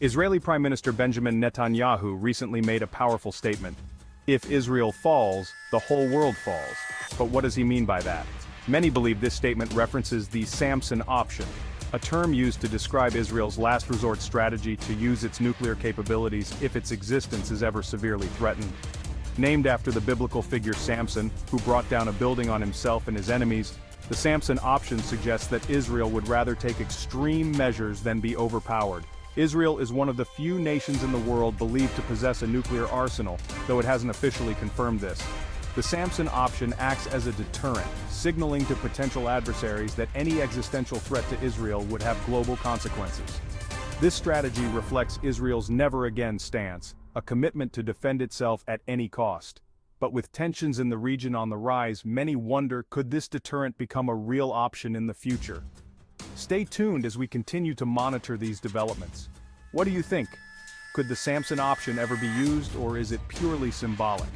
Israeli Prime Minister Benjamin Netanyahu recently made a powerful statement. If Israel falls, the whole world falls. But what does he mean by that? Many believe this statement references the Samson option, a term used to describe Israel's last resort strategy to use its nuclear capabilities if its existence is ever severely threatened. Named after the biblical figure Samson, who brought down a building on himself and his enemies, the Samson option suggests that Israel would rather take extreme measures than be overpowered. Israel is one of the few nations in the world believed to possess a nuclear arsenal, though it hasn't officially confirmed this. The Samson option acts as a deterrent, signaling to potential adversaries that any existential threat to Israel would have global consequences. This strategy reflects Israel's never-again stance, a commitment to defend itself at any cost. But with tensions in the region on the rise, many wonder, could this deterrent become a real option in the future? Stay tuned as we continue to monitor these developments. What do you think? Could the Samson option ever be used, or is it purely symbolic?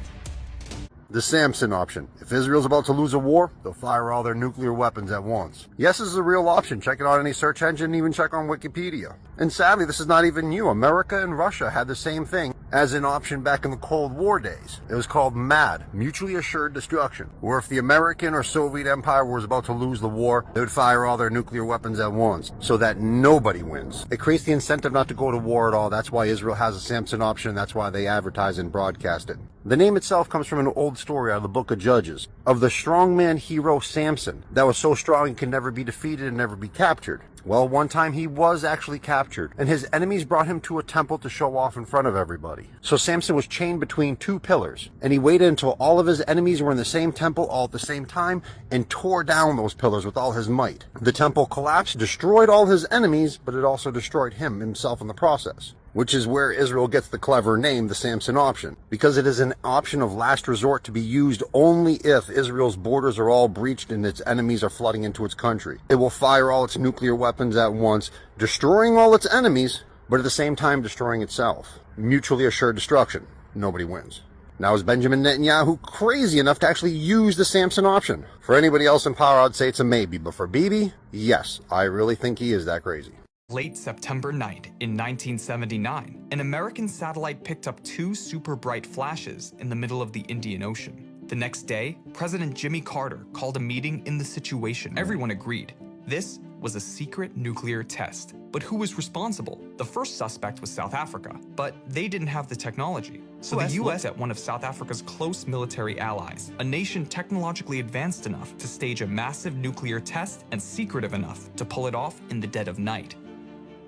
The Samson option. If Israel's about to lose a war, they'll fire all their nuclear weapons at once. Yes, this is a real option. Check it out on any search engine, even check on Wikipedia. And sadly, this is not even new. America and Russia had the same thing as an option back in the Cold War days. It was called MAD, Mutually Assured Destruction, where if the American or Soviet Empire was about to lose the war, they would fire all their nuclear weapons at once, so that nobody wins. It creates the incentive not to go to war at all. That's why Israel has a Samson option. That's why they advertise and broadcast it. The name itself comes from an old story out of the book of Judges, of the strongman hero Samson, that was so strong he could never be defeated and never be captured. Well, one time he was actually captured, and his enemies brought him to a temple to show off in front of everybody. So Samson was chained between two pillars, and he waited until all of his enemies were in the same temple all at the same time, and tore down those pillars with all his might. The temple collapsed, destroyed all his enemies, but it also destroyed himself in the process. Which is where Israel gets the clever name, the Samson option, because it is an option of last resort to be used only if Israel's borders are all breached and its enemies are flooding into its country. It will fire all its nuclear weapons at once, destroying all its enemies, but at the same time destroying itself. Mutually assured destruction. Nobody wins. Now, is Benjamin Netanyahu crazy enough to actually use the Samson option? For anybody else in power, I'd say it's a maybe, but for Bibi, yes, I really think he is that crazy. Late September night in 1979, an American satellite picked up two super bright flashes in the middle of the Indian Ocean. The next day, President Jimmy Carter called a meeting in the Situation. Everyone agreed. This was a secret nuclear test. But who was responsible? The first suspect was South Africa, but they didn't have the technology. So the US at one of South Africa's close military allies, a nation technologically advanced enough to stage a massive nuclear test and secretive enough to pull it off in the dead of night.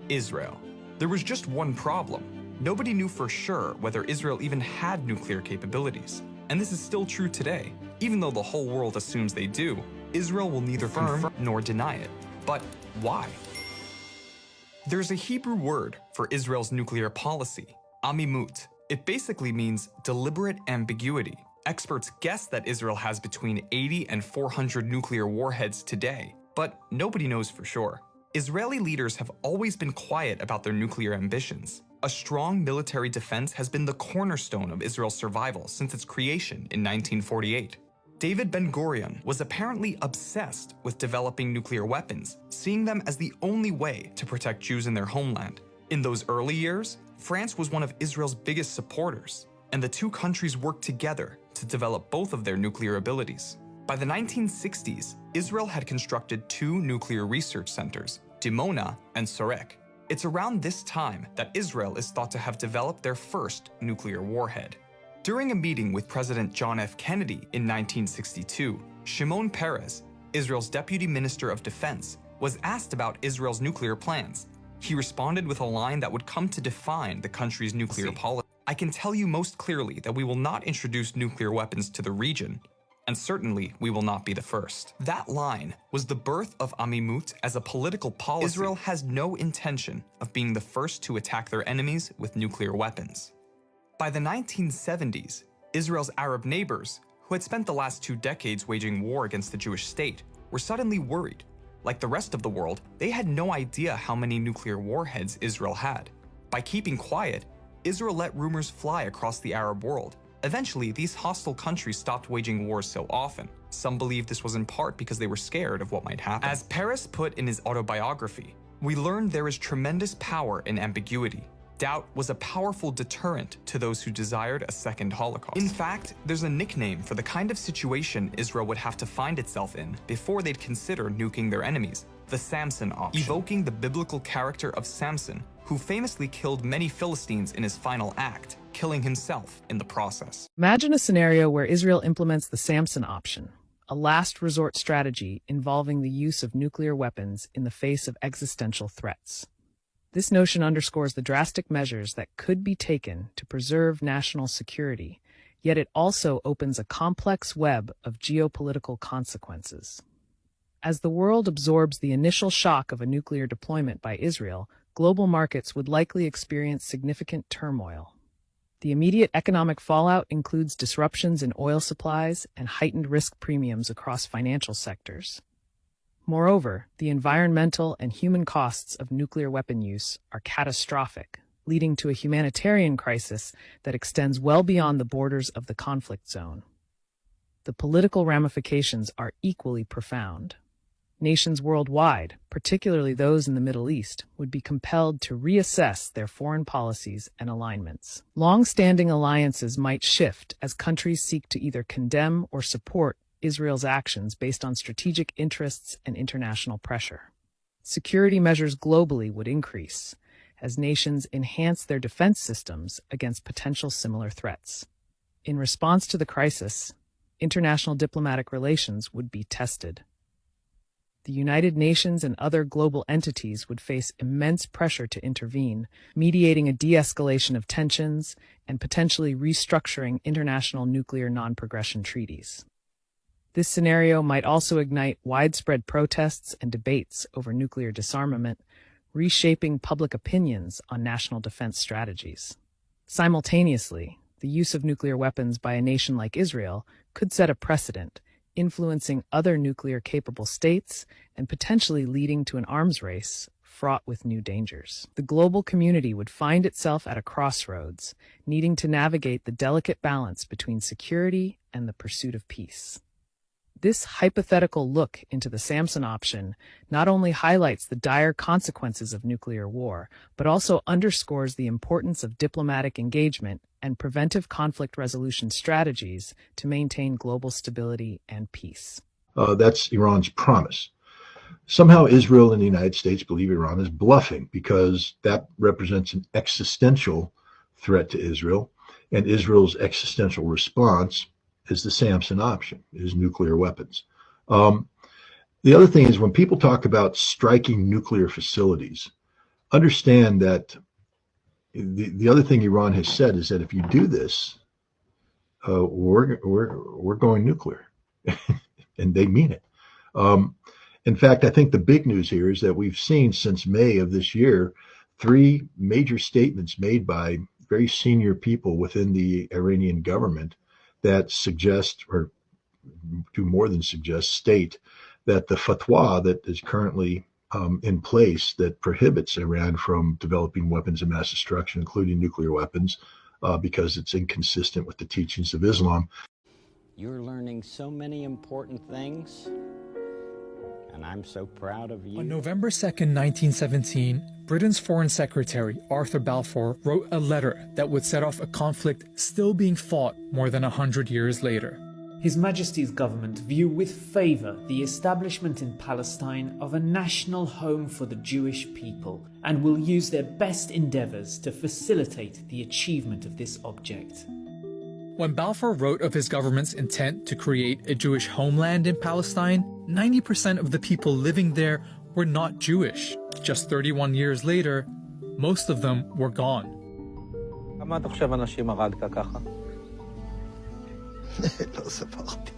Israel. There was just one problem. Nobody knew for sure whether Israel even had nuclear capabilities. And this is still true today. Even though the whole world assumes they do, Israel will neither confirm nor deny it. But why? There's a Hebrew word for Israel's nuclear policy, amimut. It basically means deliberate ambiguity. Experts guess that Israel has between 80 and 400 nuclear warheads today, but nobody knows for sure. Israeli leaders have always been quiet about their nuclear ambitions. A strong military defense has been the cornerstone of Israel's survival since its creation in 1948. David Ben-Gurion was apparently obsessed with developing nuclear weapons, seeing them as the only way to protect Jews in their homeland. In those early years, France was one of Israel's biggest supporters, and the two countries worked together to develop both of their nuclear abilities. By the 1960s, Israel had constructed two nuclear research centers, Dimona and Sorek. It's around this time that Israel is thought to have developed their first nuclear warhead. During a meeting with President John F. Kennedy in 1962, Shimon Peres, Israel's Deputy Minister of Defense, was asked about Israel's nuclear plans. He responded with a line that would come to define the country's nuclear policy. "I can tell you most clearly that we will not introduce nuclear weapons to the region, and certainly we will not be the first." That line was the birth of amimut as a political policy. Israel has no intention of being the first to attack their enemies with nuclear weapons. By the 1970s, Israel's Arab neighbors, who had spent the last 2 decades waging war against the Jewish state, were suddenly worried. Like the rest of the world, they had no idea how many nuclear warheads Israel had. By keeping quiet, Israel let rumors fly across the Arab world. Eventually, these hostile countries stopped waging wars so often. Some believe this was in part because they were scared of what might happen. As Peres put in his autobiography, "We learned there is tremendous power in ambiguity. Doubt was a powerful deterrent to those who desired a second Holocaust. In fact, there's a nickname for the kind of situation Israel would have to find itself in before they'd consider nuking their enemies: the Samson option, evoking the biblical character of Samson, who famously killed many Philistines in his final act, killing himself in the process. Imagine a scenario where Israel implements the Samson option, a last resort strategy involving the use of nuclear weapons in the face of existential threats. This notion underscores the drastic measures that could be taken to preserve national security, yet it also opens a complex web of geopolitical consequences. As the world absorbs the initial shock of a nuclear deployment by Israel, global markets would likely experience significant turmoil. The immediate economic fallout includes disruptions in oil supplies and heightened risk premiums across financial sectors. Moreover, the environmental and human costs of nuclear weapon use are catastrophic, leading to a humanitarian crisis that extends well beyond the borders of the conflict zone. The political ramifications are equally profound. Nations worldwide, particularly those in the Middle East, would be compelled to reassess their foreign policies and alignments. Long-standing alliances might shift as countries seek to either condemn or support Israel's actions based on strategic interests and international pressure. Security measures globally would increase as nations enhance their defense systems against potential similar threats. In response to the crisis, international diplomatic relations would be tested. The United Nations and other global entities would face immense pressure to intervene, mediating a de-escalation of tensions and potentially restructuring international nuclear non-progression treaties. This scenario might also ignite widespread protests and debates over nuclear disarmament, reshaping public opinions on national defense strategies. Simultaneously, the use of nuclear weapons by a nation like Israel could set a precedent, influencing other nuclear-capable states and potentially leading to an arms race fraught with new dangers. The global community would find itself at a crossroads, needing to navigate the delicate balance between security and the pursuit of peace. This hypothetical look into the Samson option not only highlights the dire consequences of nuclear war, but also underscores the importance of diplomatic engagement and preventive conflict resolution strategies to maintain global stability and peace. That's Iran's promise. Somehow Israel and the United States believe Iran is bluffing because that represents an existential threat to Israel, and Israel's existential response is the Samson option, is nuclear weapons. The other thing is when people talk about striking nuclear facilities, understand that the other thing Iran has said is that if you do this, we're going nuclear, and they mean it. In fact, I think the big news here is that we've seen since May of this year 3 major statements made by very senior people within the Iranian government that suggest, or do more than suggest, state that the fatwa that is currently in place that prohibits Iran from developing weapons of mass destruction, including nuclear weapons, because it's inconsistent with the teachings of Islam. You're learning so many important things, and I'm so proud of you. On November 2nd, 1917, Britain's Foreign Secretary Arthur Balfour wrote a letter that would set off a conflict still being fought more than 100 years later. His Majesty's government view with favour the establishment in Palestine of a national home for the Jewish people and will use their best endeavours to facilitate the achievement of this object. When Balfour wrote of his government's intent to create a Jewish homeland in Palestine, 90% of the people living there were not Jewish. Just 31 years later, most of them were gone. לא ספרתי.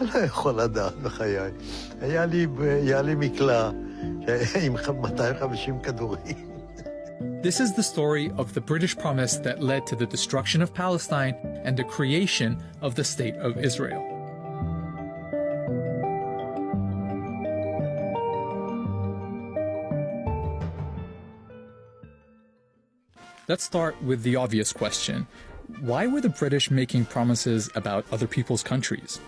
אני לא יכול לדעת בחיי. היה לי מקלע עם 250 כדורים. This is the story of the British promise that led to the destruction of Palestine and the creation of the State of Israel. Let's start with the obvious question. Why were the British making promises about other people's countries?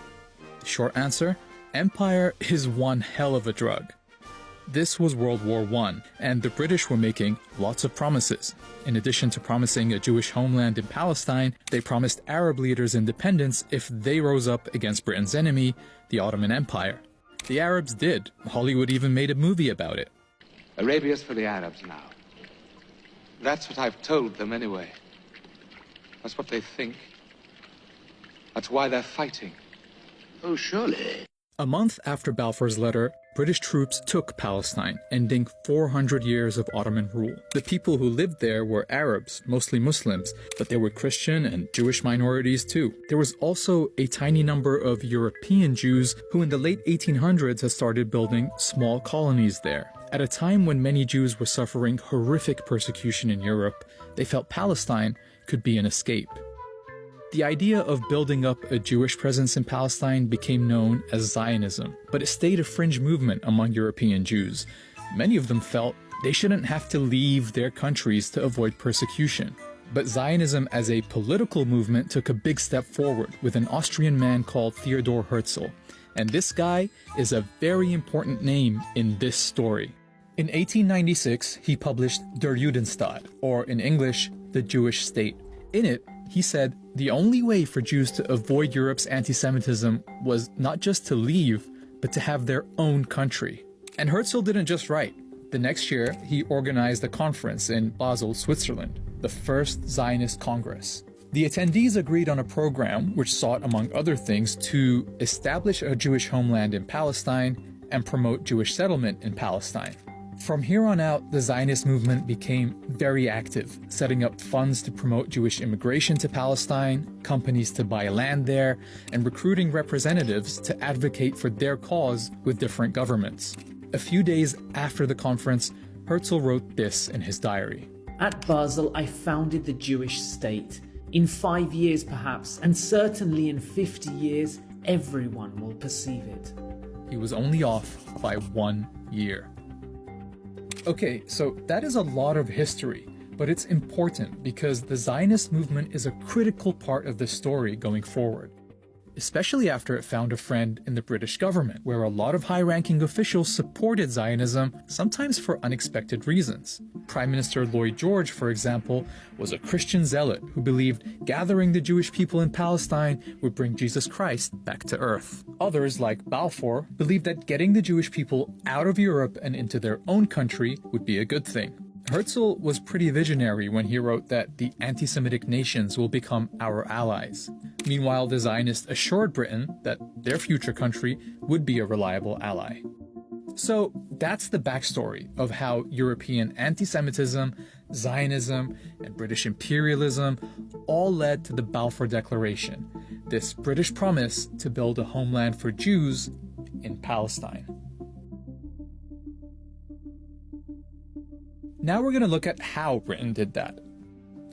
Short answer, empire is one hell of a drug. This was World War I, and the British were making lots of promises. In addition to promising a Jewish homeland in Palestine, they promised Arab leaders independence if they rose up against Britain's enemy, the Ottoman Empire. The Arabs did. Hollywood even made a movie about it. Arabia's for the Arabs now. That's what I've told them anyway. That's what they think. That's why they're fighting. Oh, surely. A month after Balfour's letter, British troops took Palestine, ending 400 years of Ottoman rule. The people who lived there were Arabs, mostly Muslims, but there were Christian and Jewish minorities too. There was also a tiny number of European Jews who in the late 1800s had started building small colonies there. At a time when many Jews were suffering horrific persecution in Europe, they felt Palestine could be an escape. The idea of building up a Jewish presence in Palestine became known as Zionism, but it stayed a fringe movement among European Jews. Many of them felt they shouldn't have to leave their countries to avoid persecution. But Zionism as a political movement took a big step forward with an Austrian man called Theodor Herzl. And this guy is a very important name in this story. In 1896, he published Der Judenstaat, or in English, The Jewish State. In it, he said the only way for Jews to avoid Europe's anti-Semitism was not just to leave, but to have their own country. And Herzl didn't just write. The next year, he organized a conference in Basel, Switzerland, the first Zionist Congress. The attendees agreed on a program which sought, among other things, to establish a Jewish homeland in Palestine and promote Jewish settlement in Palestine. From here on out, the Zionist movement became very active, setting up funds to promote Jewish immigration to Palestine, companies to buy land there, and recruiting representatives to advocate for their cause with different governments. A few days after the conference, Herzl wrote this in his diary. At Basel, I founded the Jewish state. In 5 years perhaps, and certainly in 50 years, everyone will perceive it. He was only off by 1 year. Okay, so that is a lot of history, but it's important because the Zionist movement is a critical part of the story going forward, especially after it found a friend in the British government, where a lot of high-ranking officials supported Zionism, sometimes for unexpected reasons. Prime Minister Lloyd George, for example, was a Christian zealot who believed gathering the Jewish people in Palestine would bring Jesus Christ back to earth. Others, like Balfour, believed that getting the Jewish people out of Europe and into their own country would be a good thing. Herzl was pretty visionary when he wrote that the anti-Semitic nations will become our allies. Meanwhile, the Zionists assured Britain that their future country would be a reliable ally. So that's the backstory of how European anti-Semitism, Zionism, and British imperialism all led to the Balfour Declaration, this British promise to build a homeland for Jews in Palestine. Now we're going to look at how Britain did that.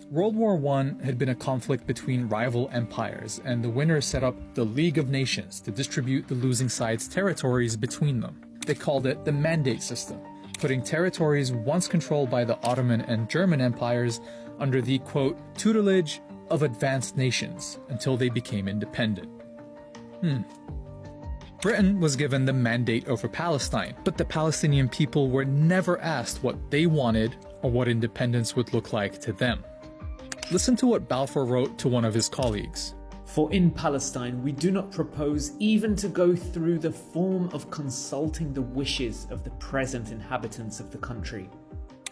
World War I had been a conflict between rival empires, and the winners set up the League of Nations to distribute the losing side's territories between them. They called it the Mandate System, putting territories once controlled by the Ottoman and German empires under the, quote, tutelage of advanced nations until they became independent. Britain was given the mandate over Palestine, but the Palestinian people were never asked what they wanted or what independence would look like to them. Listen to what Balfour wrote to one of his colleagues. For in Palestine we do not propose even to go through the form of consulting the wishes of the present inhabitants of the country.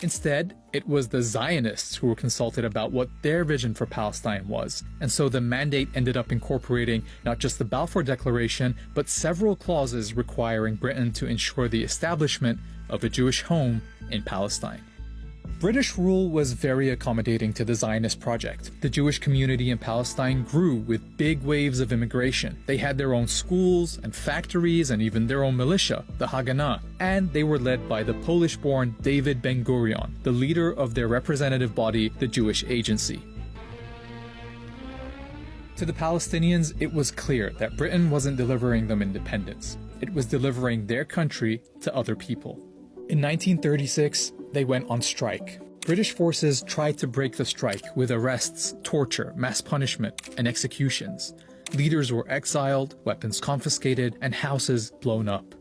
Instead, it was the Zionists who were consulted about what their vision for Palestine was, and so the mandate ended up incorporating not just the Balfour Declaration, but several clauses requiring Britain to ensure the establishment of a Jewish home in Palestine. British rule was very accommodating to the Zionist project. The Jewish community in Palestine grew with big waves of immigration. They had their own schools and factories and even their own militia, the Haganah, and they were led by the Polish-born David Ben-Gurion, the leader of their representative body, the Jewish Agency. To the Palestinians, it was clear that Britain wasn't delivering them independence. It was delivering their country to other people. In 1936, they went on strike. British forces tried to break the strike with arrests, torture, mass punishment, and executions. Leaders were exiled, weapons confiscated, and houses blown up.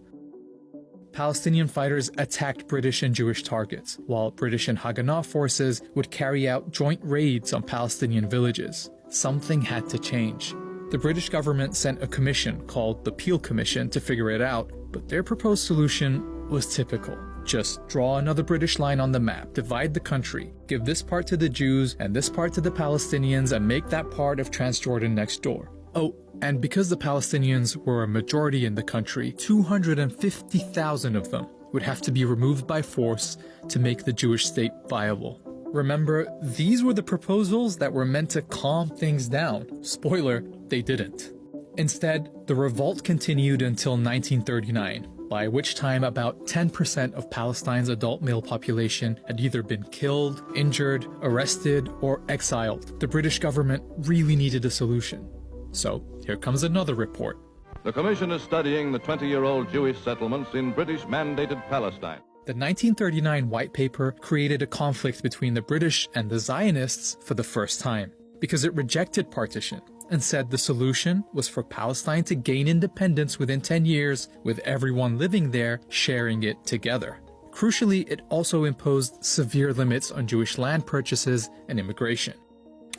Palestinian fighters attacked British and Jewish targets, while British and Haganah forces would carry out joint raids on Palestinian villages. Something had to change. The British government sent a commission called the Peel Commission to figure it out, but their proposed solution was typical. Just draw another British line on the map, divide the country, give this part to the Jews and this part to the Palestinians, and make that part of Transjordan next door. Oh, and because the Palestinians were a majority in the country, 250,000 of them would have to be removed by force to make the Jewish state viable. Remember, these were the proposals that were meant to calm things down. Spoiler, they didn't. Instead, the revolt continued until 1939, by which time about 10% of Palestine's adult male population had either been killed, injured, arrested, or exiled. The British government really needed a solution. So, here comes another report. The Commission is studying the 20-year-old Jewish settlements in British-mandated Palestine. The 1939 White Paper created a conflict between the British and the Zionists for the first time, because it rejected partition and said the solution was for Palestine to gain independence within 10 years, with everyone living there sharing it together. Crucially, it also imposed severe limits on Jewish land purchases and immigration.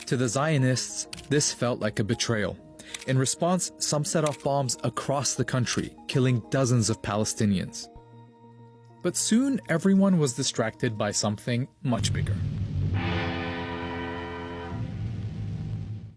To the Zionists, this felt like a betrayal. In response, some set off bombs across the country, killing dozens of Palestinians. But soon, everyone was distracted by something much bigger.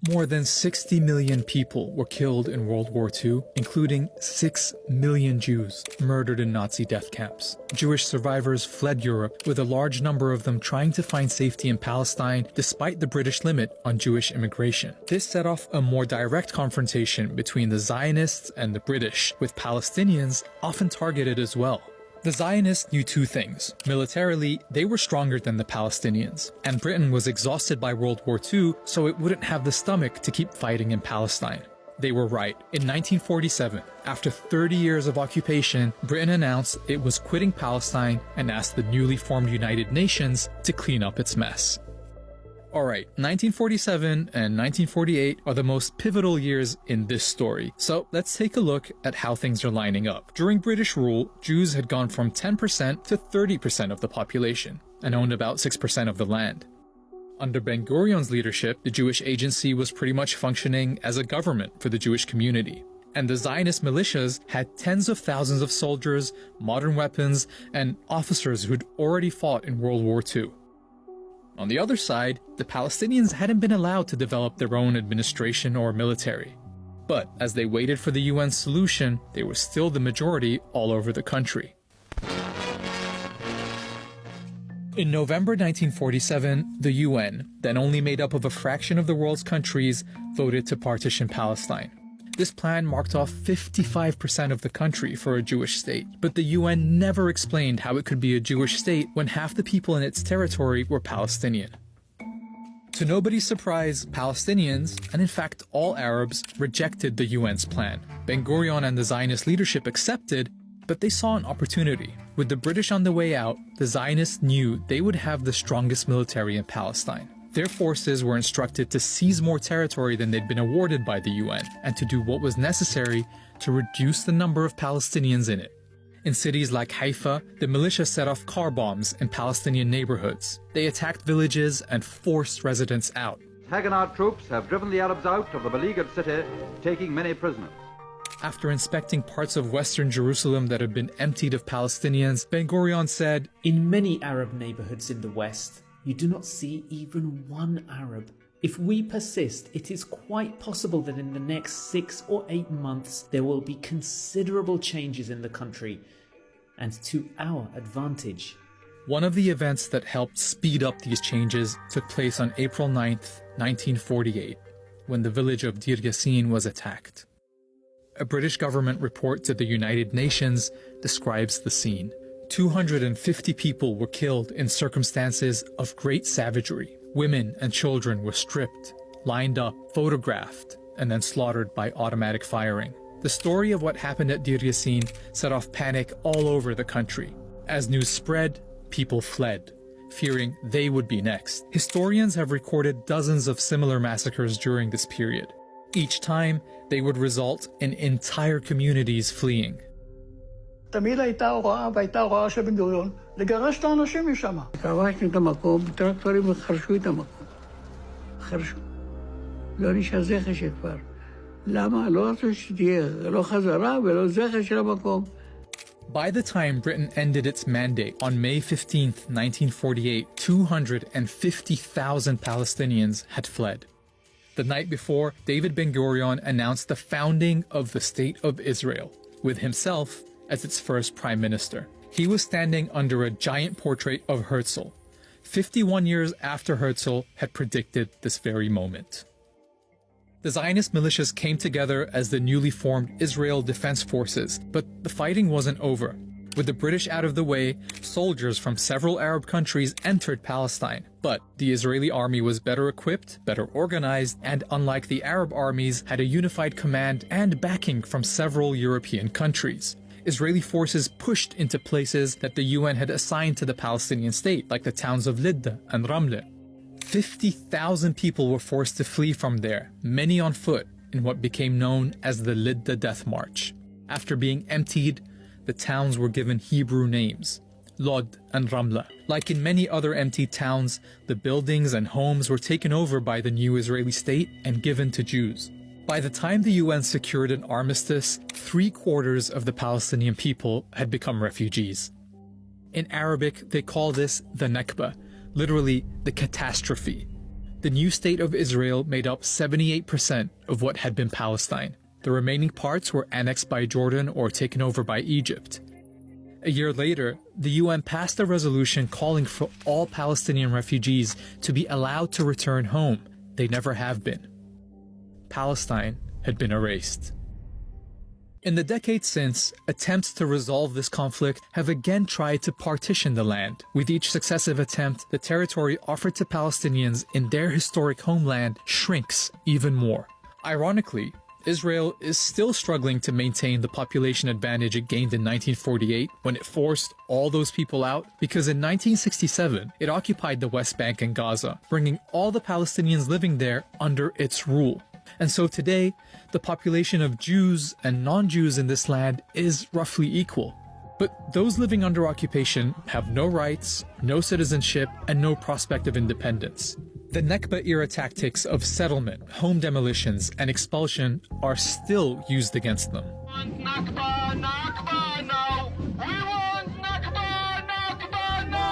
More than 60 million people were killed in World War II, including 6 million Jews murdered in Nazi death camps. Jewish survivors fled Europe, with a large number of them trying to find safety in Palestine despite the British limit on Jewish immigration. This set off a more direct confrontation between the Zionists and the British, with Palestinians often targeted as well. The Zionists knew two things. Militarily, they were stronger than the Palestinians, and Britain was exhausted by World War II, so it wouldn't have the stomach to keep fighting in Palestine. They were right. In 1947, after 30 years of occupation, Britain announced it was quitting Palestine and asked the newly formed United Nations to clean up its mess. Alright, 1947 and 1948 are the most pivotal years in this story, so let's take a look at how things are lining up. During British rule, Jews had gone from 10% to 30% of the population, and owned about 6% of the land. Under Ben-Gurion's leadership, the Jewish Agency was pretty much functioning as a government for the Jewish community. And the Zionist militias had tens of thousands of soldiers, modern weapons, and officers who'd already fought in World War II. On the other side, the Palestinians hadn't been allowed to develop their own administration or military. But as they waited for the UN solution, they were still the majority all over the country. In November 1947, the UN, then only made up of a fraction of the world's countries, voted to partition Palestine. This plan marked off 55% of the country for a Jewish state, but the UN never explained how it could be a Jewish state when half the people in its territory were Palestinian. To nobody's surprise, Palestinians, and in fact all Arabs, rejected the UN's plan. Ben-Gurion and the Zionist leadership accepted, but they saw an opportunity. With the British on the way out, the Zionists knew they would have the strongest military in Palestine. Their forces were instructed to seize more territory than they'd been awarded by the UN, and to do what was necessary to reduce the number of Palestinians in it. In cities like Haifa, the militia set off car bombs in Palestinian neighborhoods. They attacked villages and forced residents out. Haganah troops have driven the Arabs out of the beleaguered city, taking many prisoners. After inspecting parts of western Jerusalem that had been emptied of Palestinians, Ben-Gurion said, "In many Arab neighborhoods in the west, you do not see even one Arab. If we persist, it is quite possible that in the next 6 or 8 months there will be considerable changes in the country, and to our advantage." One of the events that helped speed up these changes took place on April 9th, 1948, when the village of Deir Yassin was attacked. A British government report to the United Nations describes the scene. 250 people were killed in circumstances of great savagery. Women and children were stripped, lined up, photographed, and then slaughtered by automatic firing. The story of what happened at Deir Yassin set off panic all over the country. As news spread, people fled, fearing they would be next. Historians have recorded dozens of similar massacres during this period. Each time, they would result in entire communities fleeing. תמיד הייתה הוראה, והייתה הוראה של בן גוריון, לגרש את האנשים משם. כבשנו את המקום, טרקטורים חרשו את המקום. חרשו. לא נשאר זכר של כפר. למה? לא רצו שתהיה, לא חזרה ולא זכר של המקום. By the time Britain ended its mandate on May 15, 1948, 250,000 Palestinians had fled. The night before, David Ben-Gurion announced the founding of the State of Israel, with himself as its first prime minister. He was standing under a giant portrait of Herzl, 51 years after Herzl had predicted this very moment. The Zionist militias came together as the newly formed Israel Defense Forces, but the fighting wasn't over. With the British out of the way, soldiers from several Arab countries entered Palestine. But the Israeli army was better equipped, better organized, and unlike the Arab armies, had a unified command and backing from several European countries. Israeli forces pushed into places that the UN had assigned to the Palestinian state, like the towns of Lidda and Ramle. 50,000 people were forced to flee from there, many on foot, in what became known as the Lidda Death March. After being emptied, the towns were given Hebrew names, Lod and Ramla. Like in many other emptied towns, the buildings and homes were taken over by the new Israeli state and given to Jews. By the time the UN secured an armistice, 3/4 of the Palestinian people had become refugees. In Arabic, they call this the Nakba, literally the catastrophe. The new state of Israel made up 78% of what had been Palestine. The remaining parts were annexed by Jordan or taken over by Egypt. A year later, the UN passed a resolution calling for all Palestinian refugees to be allowed to return home. They never have been. Palestine had been erased. In the decades since, attempts to resolve this conflict have again tried to partition the land. With each successive attempt, the territory offered to Palestinians in their historic homeland shrinks even more. Ironically, Israel is still struggling to maintain the population advantage it gained in 1948 when it forced all those people out, because in 1967 it occupied the West Bank and Gaza, bringing all the Palestinians living there under its rule. And so today, the population of Jews and non-Jews in this land is roughly equal. But those living under occupation have no rights, no citizenship, and no prospect of independence. The Nakba-era tactics of settlement, home demolitions, and expulsion are still used against them. Nakba, Nakba, no! We want Nakba, Nakba, no!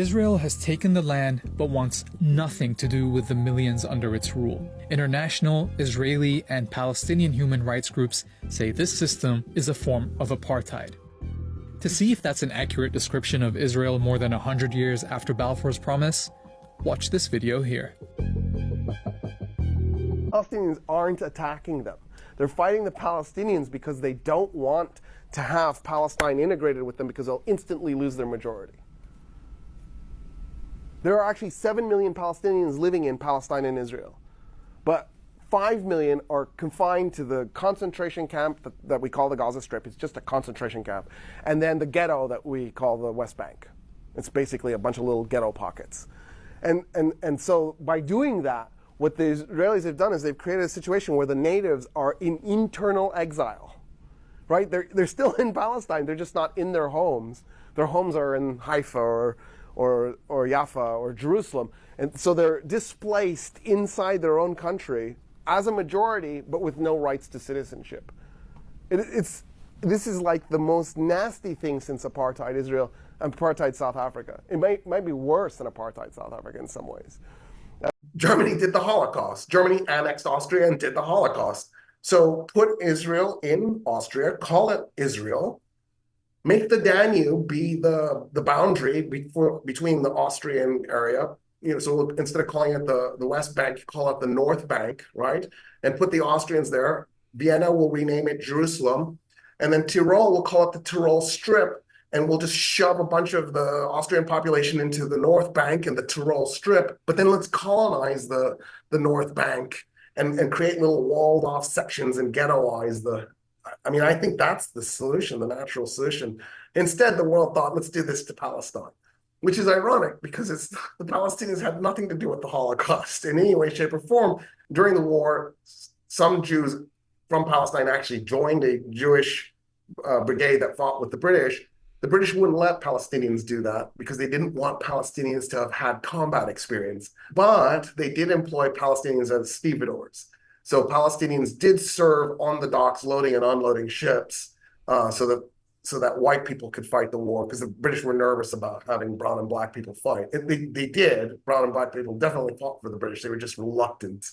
Israel has taken the land but wants nothing to do with the millions under its rule. International, Israeli, and Palestinian human rights groups say this system is a form of apartheid. To see if that's an accurate description of Israel more than 100 years after Balfour's promise, watch this video here. Palestinians aren't attacking them. They're fighting the Palestinians because they don't want to have Palestine integrated with them because they'll instantly lose their majority. There are actually 7 million Palestinians living in Palestine and Israel, but 5 million are confined to the concentration camp that we call the Gaza Strip. It's just a concentration camp. And then the ghetto that we call the West Bank. It's basically a bunch of little ghetto pockets. And so by doing that, what the Israelis have done is they've created a situation where the natives are in internal exile, right? They're still in Palestine. They're just not in their homes. Their homes are in Haifa or Jaffa or Jerusalem. And so they're displaced inside their own country as a majority, but with no rights to citizenship. This is like the most nasty thing since apartheid Israel and apartheid South Africa. It might be worse than apartheid South Africa in some ways. Germany did the Holocaust. Germany annexed Austria and did the Holocaust. So put Israel in Austria, call it Israel, make the Danube be the boundary between the Austrian area. So instead of calling it the West Bank, call it the North Bank, right? And put the Austrians there. Vienna will rename it Jerusalem. And then Tyrol will call it the Tyrol Strip. And we'll just shove a bunch of the Austrian population into the North Bank and the Tyrol Strip. But then let's colonize the North Bank and create little walled off sections and ghettoize I think that's the solution, the natural solution. Instead, the world thought, let's do this to Palestine, which is ironic because the Palestinians had nothing to do with the Holocaust in any way, shape, or form. During the war, some Jews from Palestine actually joined a Jewish brigade that fought with the British wouldn't let Palestinians do that because they didn't want Palestinians to have had combat experience. But they did employ Palestinians as stevedores. So Palestinians did serve on the docks loading and unloading ships so that white people could fight the war, because the British were nervous about having brown and black people fight. They did. Brown and black people definitely fought for the British. They were just reluctant.